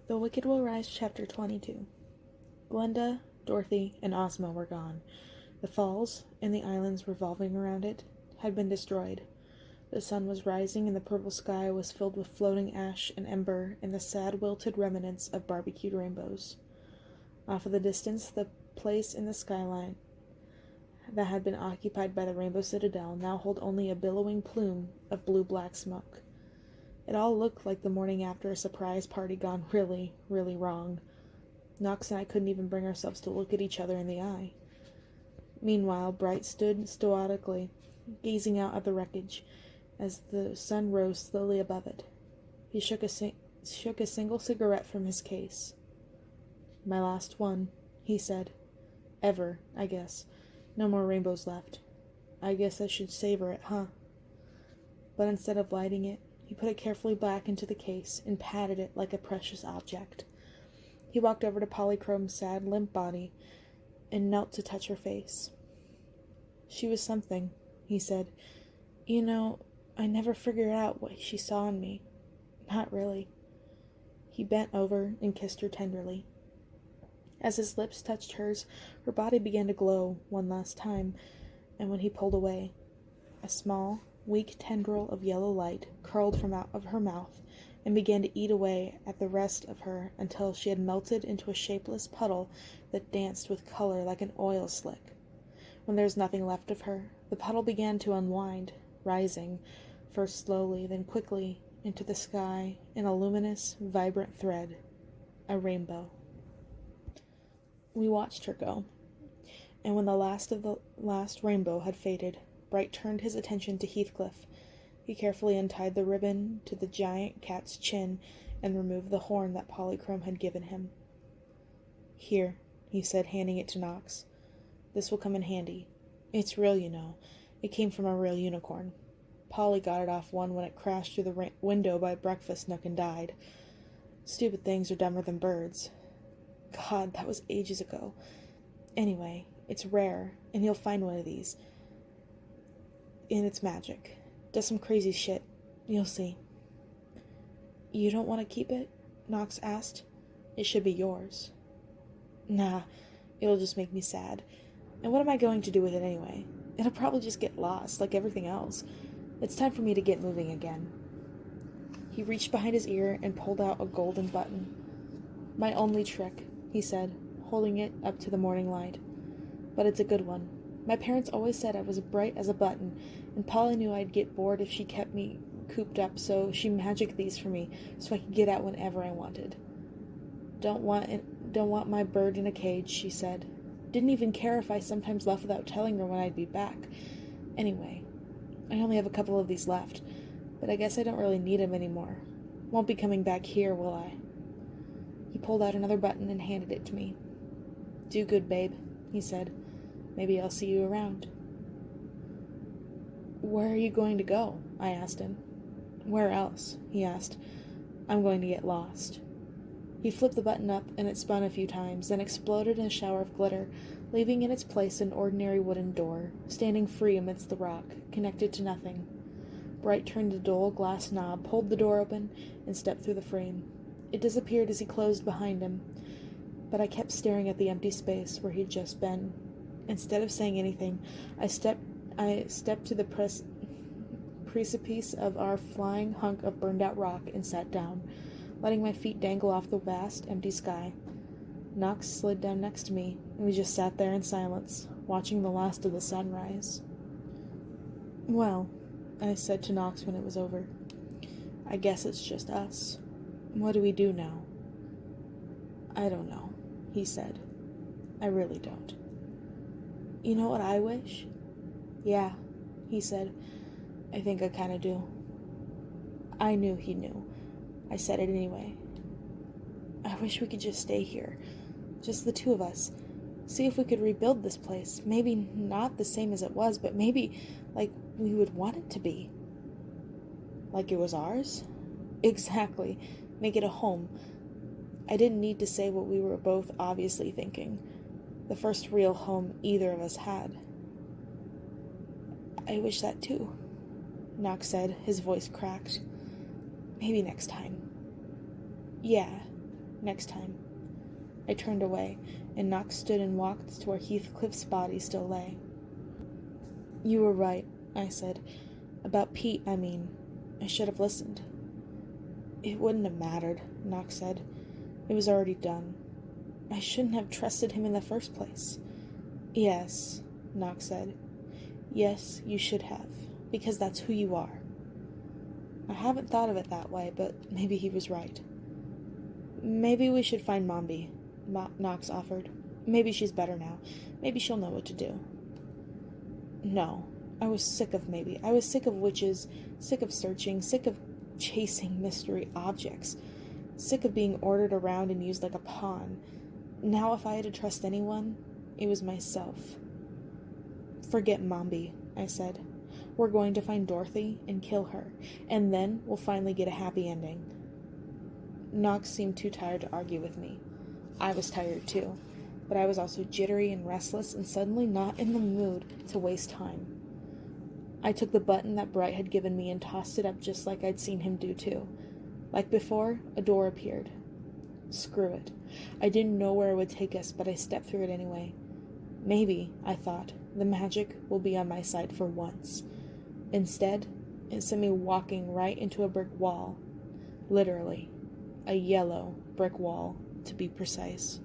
The Wicked Will Rise, Chapter 22. Glenda, Dorothy, and Ozma were gone. The falls, and the islands revolving around it, had been destroyed. The sun was rising, and the purple sky was filled with floating ash and ember and the sad wilted remnants of barbecued rainbows. Off in the distance, the place in the skyline that had been occupied by the Rainbow Citadel now held only a billowing plume of blue-black smoke. It all looked like the morning after a surprise party gone really, really wrong. Knox and I couldn't even bring ourselves to look at each other in the eye. Meanwhile, Bright stood stoically, gazing out at the wreckage, as the sun rose slowly above it. He shook a single cigarette from his case. "My last one," he said. "Ever, I guess. No more rainbows left. I guess I should savor it, huh?" But instead of lighting it, he put it carefully back into the case and patted it like a precious object. He walked over to Polychrome's sad, limp body and knelt to touch her face. "She was something," he said. "You know, I never figured out what she saw in me. Not really." He bent over and kissed her tenderly. As his lips touched hers, her body began to glow one last time, and when he pulled away, a small, weak tendril of yellow light curled from out of her mouth and began to eat away at the rest of her until she had melted into a shapeless puddle that danced with color like an oil slick. When there was nothing left of her, the puddle began to unwind, rising, first slowly, then quickly, into the sky in a luminous, vibrant thread, a rainbow. We watched her go, and when the last rainbow had faded, Bright turned his attention to Heathcliff. He carefully untied the ribbon to the giant cat's chin and removed the horn that Polychrome had given him. "Here," he said, handing it to Knox. "This will come in handy. It's real, you know. It came from a real unicorn. Polly got it off one when it crashed through the window by breakfast nook and died. Stupid things are dumber than birds. God, that was ages ago. Anyway, it's rare, and you'll find one of these. And it's magic. Does some crazy shit. You'll see." "You don't want to keep it?" Knox asked. "It should be yours." "Nah, it'll just make me sad. And what am I going to do with it anyway? It'll probably just get lost, like everything else. It's time for me to get moving again." He reached behind his ear and pulled out a golden button. "My only trick," he said, holding it up to the morning light. "But it's a good one. My parents always said I was bright as a button, and Polly knew I'd get bored if she kept me cooped up, so she magicked these for me so I could get out whenever I wanted. Don't want my bird in a cage," she said. Didn't even care if I sometimes left without telling her when I'd be back. Anyway, I only have a couple of these left, but I guess I don't really need 'em anymore. Won't be coming back here, will I?" He pulled out another button and handed it to me. "Do good, babe," he said. "Maybe I'll see you around." "Where are you going to go?" I asked him. "Where else?" he asked. "I'm going to get lost." He flipped the button up, and it spun a few times, then exploded in a shower of glitter, leaving in its place an ordinary wooden door, standing free amidst the rock, connected to nothing. Bright turned the dull glass knob, pulled the door open, and stepped through the frame. It disappeared as he closed behind him, but I kept staring at the empty space where he'd just been. Instead of saying anything, I stepped to the precipice of our flying hunk of burned-out rock and sat down, letting my feet dangle off the vast, empty sky. Knox slid down next to me, and we just sat there in silence, watching the last of the sunrise. "Well," I said to Knox when it was over, "I guess it's just us. What do we do now?" "I don't know," he said. "I really don't." "You know what I wish?" "Yeah," he said. "I think I kinda do." I knew he knew. I said it anyway. "I wish we could just stay here. Just the two of us. See if we could rebuild this place. Maybe not the same as it was, but maybe like we would want it to be." "Like it was ours?" "Exactly. Make it a home." I didn't need to say what we were both obviously thinking. The first real home either of us had. "I wish that too," Knox said, his voice cracked. "Maybe next time." "Yeah," next time. I turned away, and Knox stood and walked to where Heathcliff's body still lay. You were right, I said. About Pete, I mean. I should have listened. It wouldn't have mattered, Knox said. It was already done. I shouldn't have trusted him in the first place. Yes, Knox said. Yes, you should have, because that's who you are. I haven't thought of it that way, but maybe he was right. Maybe we should find Mombi, Knox offered. Maybe she's better now. Maybe she'll know what to do. No, I was sick of maybe. I was sick of witches, sick of searching, sick of chasing mystery objects, sick of being ordered around and used like a pawn. Now if I had to trust anyone, it was myself. Forget Mombi, I said. We're going to find Dorothy and kill her, and then we'll finally get a happy ending. Knox seemed too tired to argue with me. I was tired too, but I was also jittery and restless and suddenly not in the mood to waste time. I took the button that Bright had given me and tossed it up just like I'd seen him do too. Like before, a door appeared. Screw it. I didn't know where it would take us, but I stepped through it anyway. Maybe, I thought, the magic will be on my side for once. Instead, it sent me walking right into a brick wall. Literally. A yellow brick wall, to be precise.